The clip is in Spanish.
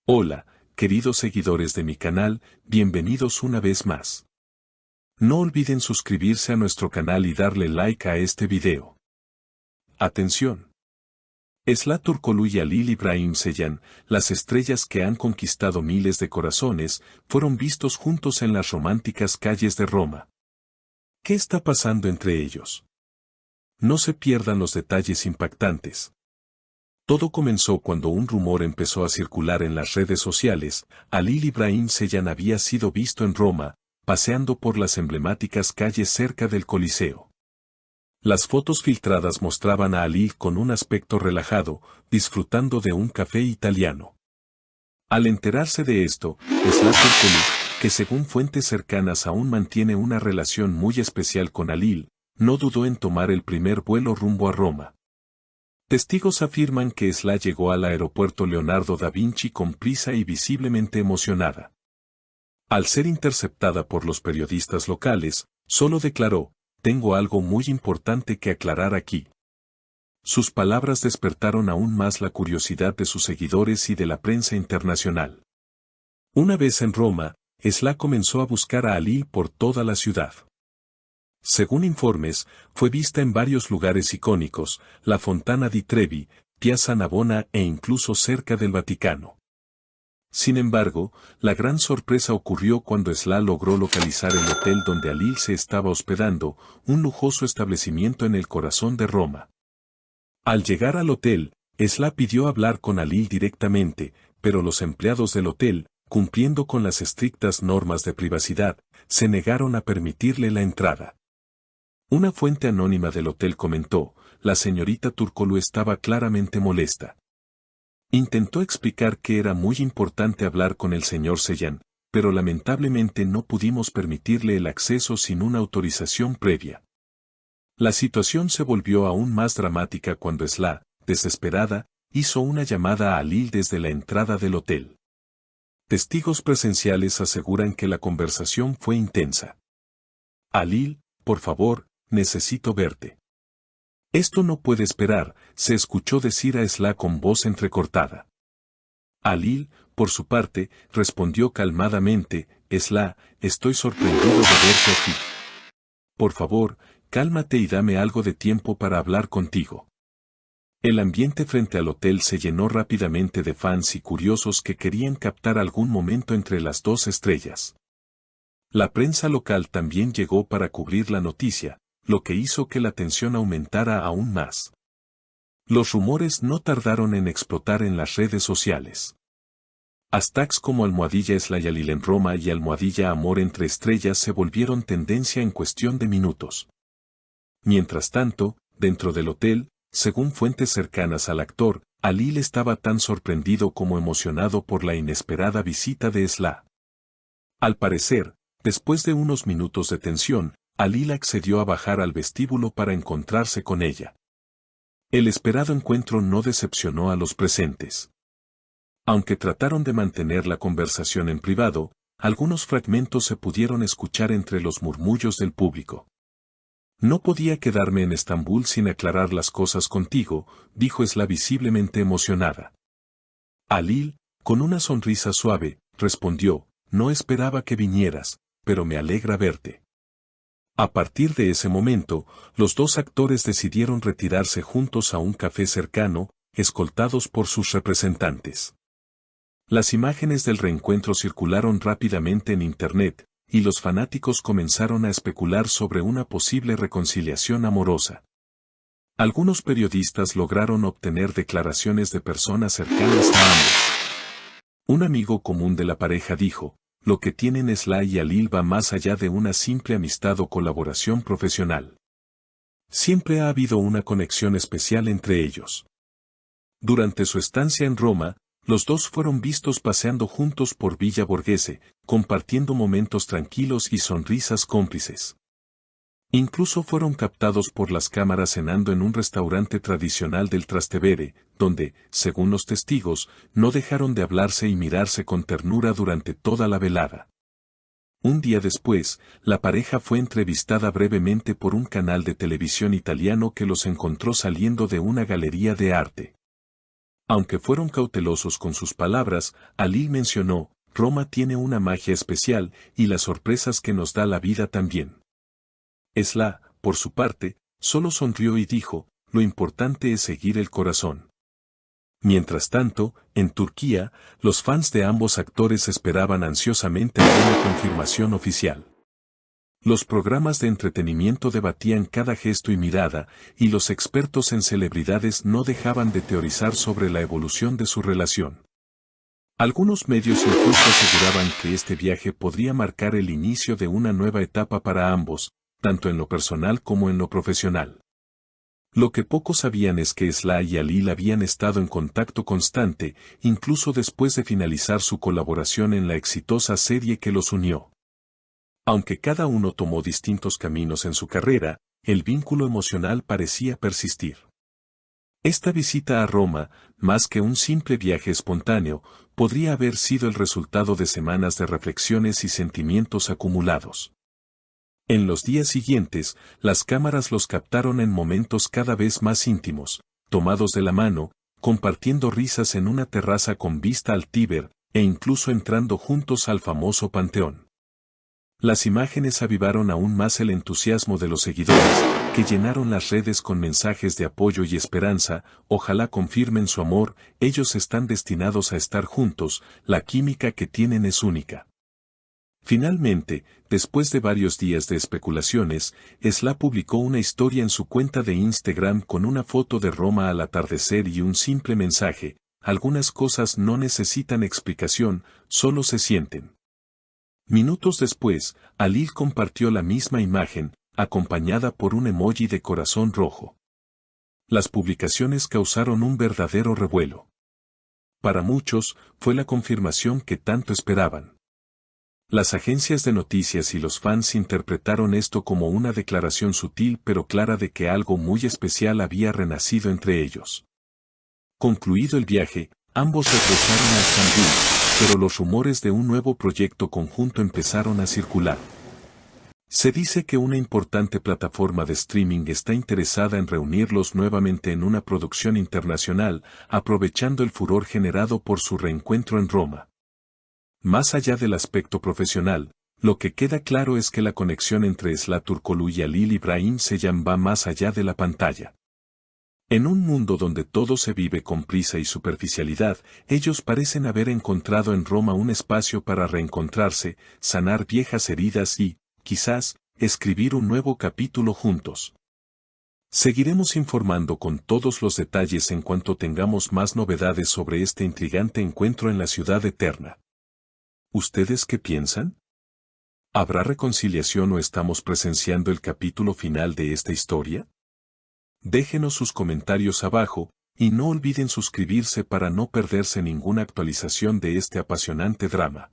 Hola, queridos seguidores de mi canal, bienvenidos una vez más. No olviden suscribirse a nuestro canal y darle like a este video. Atención. Esla Turkoglu y Halil İbrahim Ceylan, las estrellas que han conquistado miles de corazones, fueron vistos juntos en las románticas calles de Roma. ¿Qué está pasando entre ellos? No se pierdan los detalles impactantes. Todo comenzó cuando un rumor empezó a circular en las redes sociales. Halil İbrahim Ceylan había sido visto en Roma, paseando por las emblemáticas calles cerca del Coliseo. Las fotos filtradas mostraban a Halil con un aspecto relajado, disfrutando de un café italiano. Al enterarse de esto, Esla Turkoglu, que según fuentes cercanas aún mantiene una relación muy especial con Halil, no dudó en tomar el primer vuelo rumbo a Roma. Testigos afirman que Esla llegó al aeropuerto Leonardo da Vinci con prisa y visiblemente emocionada. Al ser interceptada por los periodistas locales, solo declaró: "Tengo algo muy importante que aclarar aquí". Sus palabras despertaron aún más la curiosidad de sus seguidores y de la prensa internacional. Una vez en Roma, Esla comenzó a buscar a Halil por toda la ciudad. Según informes, fue vista en varios lugares icónicos: la Fontana di Trevi, Piazza Navona e incluso cerca del Vaticano. Sin embargo, la gran sorpresa ocurrió cuando Esla logró localizar el hotel donde Halil se estaba hospedando, un lujoso establecimiento en el corazón de Roma. Al llegar al hotel, Esla pidió hablar con Halil directamente, pero los empleados del hotel, cumpliendo con las estrictas normas de privacidad, se negaron a permitirle la entrada. Una fuente anónima del hotel comentó: "La señorita Turkoglu estaba claramente molesta. Intentó explicar que era muy importante hablar con el señor Ceylan, pero lamentablemente no pudimos permitirle el acceso sin una autorización previa". La situación se volvió aún más dramática cuando Esla, desesperada, hizo una llamada a Halil desde la entrada del hotel. Testigos presenciales aseguran que la conversación fue intensa. "Halil, por favor, necesito verte". "Esto no puede esperar", se escuchó decir a Esla con voz entrecortada. Halil, por su parte, respondió calmadamente: "Esla, estoy sorprendido de verte aquí. Por favor, cálmate y dame algo de tiempo para hablar contigo". El ambiente frente al hotel se llenó rápidamente de fans y curiosos que querían captar algún momento entre las dos estrellas. La prensa local también llegó para cubrir la noticia, lo que hizo que la tensión aumentara aún más. Los rumores no tardaron en explotar en las redes sociales. Hashtags como #Eslayhalil en Roma y #Amor entre estrellas se volvieron tendencia en cuestión de minutos. Mientras tanto, dentro del hotel, según fuentes cercanas al actor, Halil estaba tan sorprendido como emocionado por la inesperada visita de Esla. Al parecer, después de unos minutos de tensión, Halil accedió a bajar al vestíbulo para encontrarse con ella. El esperado encuentro no decepcionó a los presentes. Aunque trataron de mantener la conversación en privado, algunos fragmentos se pudieron escuchar entre los murmullos del público. "No podía quedarme en Estambul sin aclarar las cosas contigo", dijo Esla visiblemente emocionada. Halil, con una sonrisa suave, respondió: "No esperaba que vinieras, pero me alegra verte". A partir de ese momento, los dos actores decidieron retirarse juntos a un café cercano, escoltados por sus representantes. Las imágenes del reencuentro circularon rápidamente en Internet, y los fanáticos comenzaron a especular sobre una posible reconciliación amorosa. Algunos periodistas lograron obtener declaraciones de personas cercanas a ambos. Un amigo común de la pareja dijo: "Lo que tienen Esla y Halil va más allá de una simple amistad o colaboración profesional. Siempre ha habido una conexión especial entre ellos". Durante su estancia en Roma, los dos fueron vistos paseando juntos por Villa Borghese, compartiendo momentos tranquilos y sonrisas cómplices. Incluso fueron captados por las cámaras cenando en un restaurante tradicional del Trastevere, donde, según los testigos, no dejaron de hablarse y mirarse con ternura durante toda la velada. Un día después, la pareja fue entrevistada brevemente por un canal de televisión italiano que los encontró saliendo de una galería de arte. Aunque fueron cautelosos con sus palabras, Ali mencionó, Roma tiene una magia especial y las sorpresas que nos da la vida también. Esla, por su parte, solo sonrió y dijo, lo importante es seguir el corazón. Mientras tanto, en Turquía, los fans de ambos actores esperaban ansiosamente una confirmación oficial. Los programas de entretenimiento debatían cada gesto y mirada, y los expertos en celebridades no dejaban de teorizar sobre la evolución de su relación. Algunos medios incluso aseguraban que este viaje podría marcar el inicio de una nueva etapa para ambos, tanto en lo personal como en lo profesional. Lo que pocos sabían es que Esla y Ali habían estado en contacto constante, incluso después de finalizar su colaboración en la exitosa serie que los unió. Aunque cada uno tomó distintos caminos en su carrera, el vínculo emocional parecía persistir. Esta visita a Roma, más que un simple viaje espontáneo, podría haber sido el resultado de semanas de reflexiones y sentimientos acumulados. En los días siguientes, las cámaras los captaron en momentos cada vez más íntimos, tomados de la mano, compartiendo risas en una terraza con vista al Tíber, e incluso entrando juntos al famoso Panteón. Las imágenes avivaron aún más el entusiasmo de los seguidores, que llenaron las redes con mensajes de apoyo y esperanza, ojalá confirmen su amor, ellos están destinados a estar juntos, la química que tienen es única. Finalmente, después de varios días de especulaciones, Esla publicó una historia en su cuenta de Instagram con una foto de Roma al atardecer y un simple mensaje, algunas cosas no necesitan explicación, solo se sienten. Minutos después, Ali compartió la misma imagen, acompañada por un emoji de corazón rojo. Las publicaciones causaron un verdadero revuelo. Para muchos, fue la confirmación que tanto esperaban. Las agencias de noticias y los fans interpretaron esto como una declaración sutil pero clara de que algo muy especial había renacido entre ellos. Concluido el viaje, ambos regresaron a Estambul, pero los rumores de un nuevo proyecto conjunto empezaron a circular. Se dice que una importante plataforma de streaming está interesada en reunirlos nuevamente en una producción internacional, aprovechando el furor generado por su reencuentro en Roma. Más allá del aspecto profesional, lo que queda claro es que la conexión entre Esla Turkoglu y Halil İbrahim Ceylan va más allá de la pantalla. En un mundo donde todo se vive con prisa y superficialidad, ellos parecen haber encontrado en Roma un espacio para reencontrarse, sanar viejas heridas y, quizás, escribir un nuevo capítulo juntos. Seguiremos informando con todos los detalles en cuanto tengamos más novedades sobre este intrigante encuentro en la ciudad eterna. ¿Ustedes qué piensan? ¿Habrá reconciliación o estamos presenciando el capítulo final de esta historia? Déjenos sus comentarios abajo, y no olviden suscribirse para no perderse ninguna actualización de este apasionante drama.